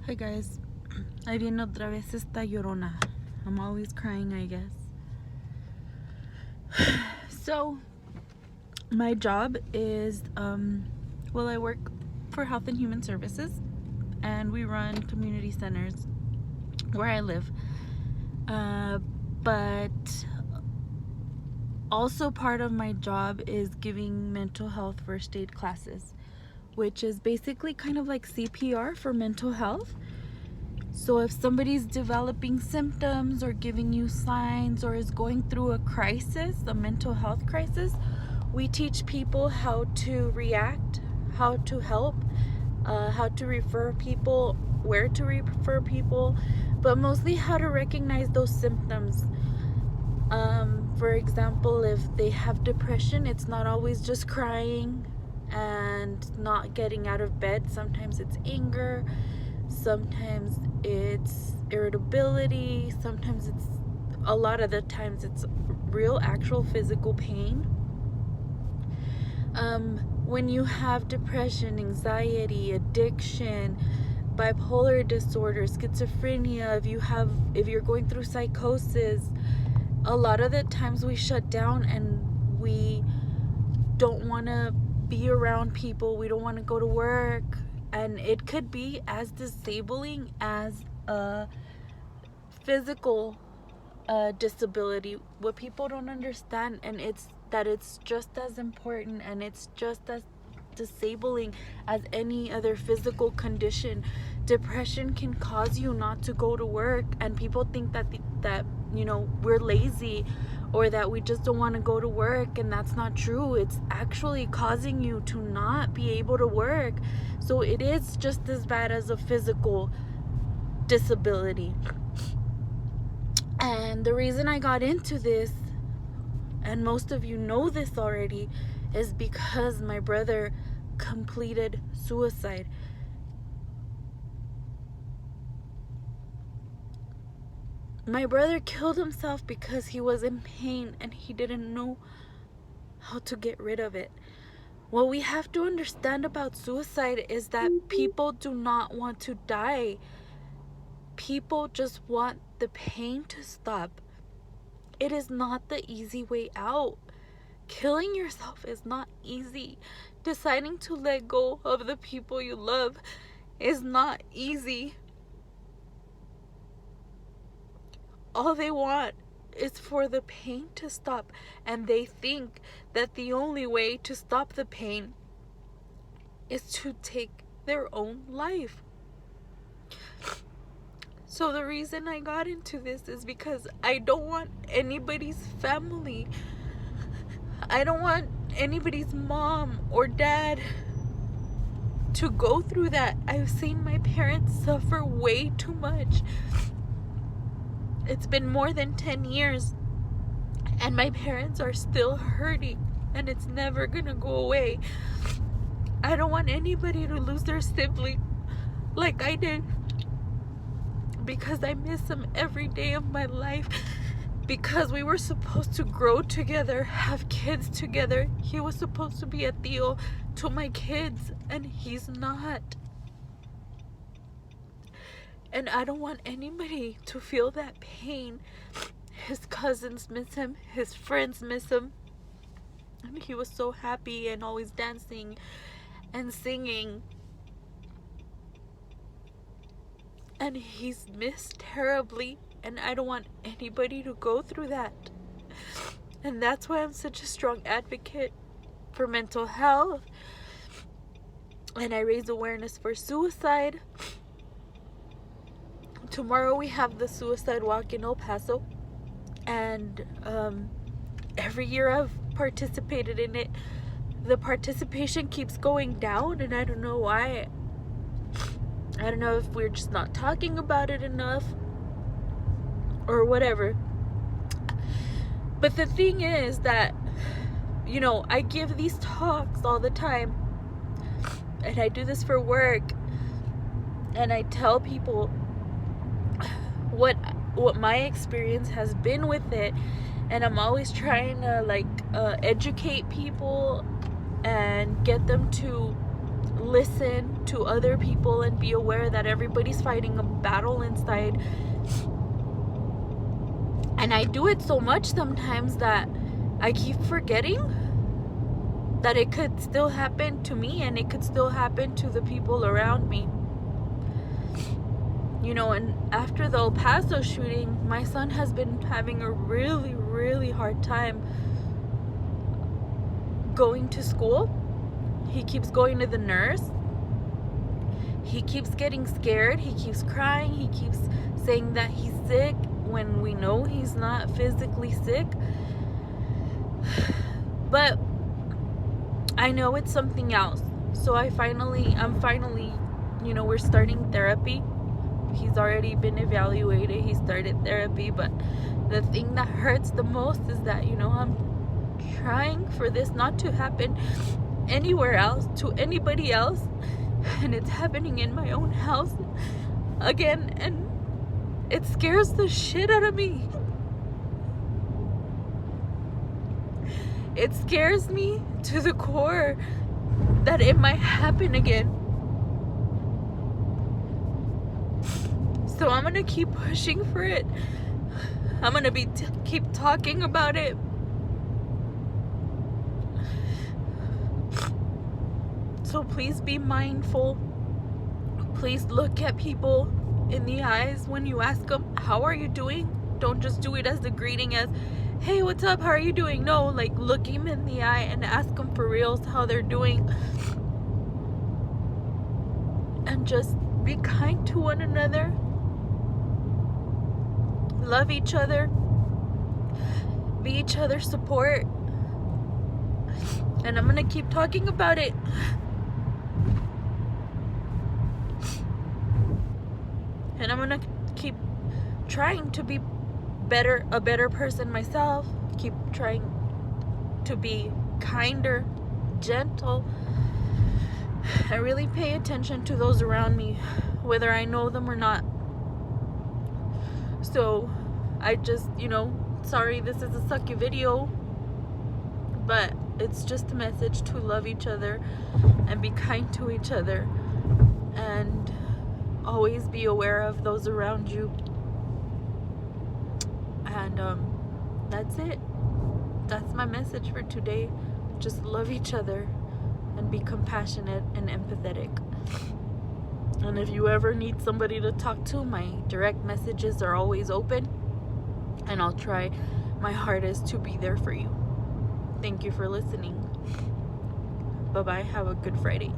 Hi guys, ahí viene otra vez esta llorona. I'm always crying, I guess. So, my job is, I work for Health and Human Services, and we run community centers where I live. But also part of my job is giving mental health first aid classes, which is basically kind of like CPR for mental health. So if somebody's developing symptoms or giving you signs or is going through a crisis, a mental health crisis, we teach people how to react, how to help, how to refer people, where to refer people, but mostly how to recognize those symptoms. For example, if they have depression, it's not always just crying and not getting out of bed. Sometimes it's anger, sometimes it's irritability, sometimes a lot of the times it's real actual physical pain. When you have depression, anxiety, addiction, bipolar disorder, schizophrenia, if you're going through psychosis, a lot of the times we shut down and we don't want to be around people, we don't want to go to work, and it could be as disabling as a physical disability. What people don't understand, and it's just as important and it's just as disabling as any other physical condition. Depression can cause you not to go to work, and people think that we're lazy or that we just don't want to go to work, and that's not true. It's actually causing you to not be able to work. So it is just as bad as a physical disability. And the reason I got into this, and most of you know this already, is because my brother completed suicide. My brother killed himself because he was in pain and he didn't know how to get rid of it. What we have to understand about suicide is that people do not want to die. People just want the pain to stop. It is not the easy way out. Killing yourself is not easy. Deciding to let go of the people you love is not easy. All they want is for the pain to stop, and they think that the only way to stop the pain is to take their own life. So the reason I got into this is because I don't want anybody's family, I don't want anybody's mom or dad to go through that. I've seen my parents suffer way too much. It's been more than 10 years and my parents are still hurting, and it's never gonna go away. I don't want anybody to lose their sibling like I did, because I miss him every day of my life. Because we were supposed to grow together, have kids together. He was supposed to be a tío to my kids, and he's not. And I don't want anybody to feel that pain. His cousins miss him, his friends miss him. And he was so happy and always dancing and singing. And he's missed terribly, and I don't want anybody to go through that. And that's why I'm such a strong advocate for mental health. And I raise awareness for suicide. Tomorrow we have the suicide walk in El Paso, and every year I've participated in it. The participation keeps going down, and I don't know why. I don't know if we're just not talking about it enough or whatever. But the thing is that, I give these talks all the time, and I do this for work, and I tell people what my experience has been with it, and I'm always trying to educate people and get them to listen to other people and be aware that everybody's fighting a battle inside. And I do it so much sometimes that I keep forgetting that it could still happen to me, and it could still happen to the people around me. You know, and after the El Paso shooting, my son has been having a really, really hard time going to school. He keeps going to the nurse. He keeps getting scared. He keeps crying. He keeps saying that he's sick when we know he's not physically sick. But I know it's something else. So I'm finally, you know, we're starting therapy. He's already been evaluated. He started therapy. But the thing that hurts the most is that, you know, I'm trying for this not to happen anywhere else, to anybody else. And it's happening in my own house again. And it scares the shit out of me. It scares me to the core that it might happen again. So I'm gonna keep pushing for it. I'm gonna keep talking about it. So please be mindful. Please look at people in the eyes when you ask them, how are you doing? Don't just do it as a greeting, as, hey, what's up? How are you doing? No, like, look him in the eye and ask them for reals how they're doing. And just be kind to one another. Love each other. Be each other's support. And I'm gonna keep talking about it. And I'm gonna keep trying to be a better person myself. Keep trying to be kinder, gentle, and really pay attention to those around me, whether I know them or not. So I just, you know, sorry this is a sucky video, but it's just a message to love each other and be kind to each other, and always be aware of those around you. And that's it. That's my message for today. Just love each other and be compassionate and empathetic. And if you ever need somebody to talk to, my direct messages are always open, and I'll try my hardest to be there for you. Thank you for listening. Bye-bye. Have a good Friday.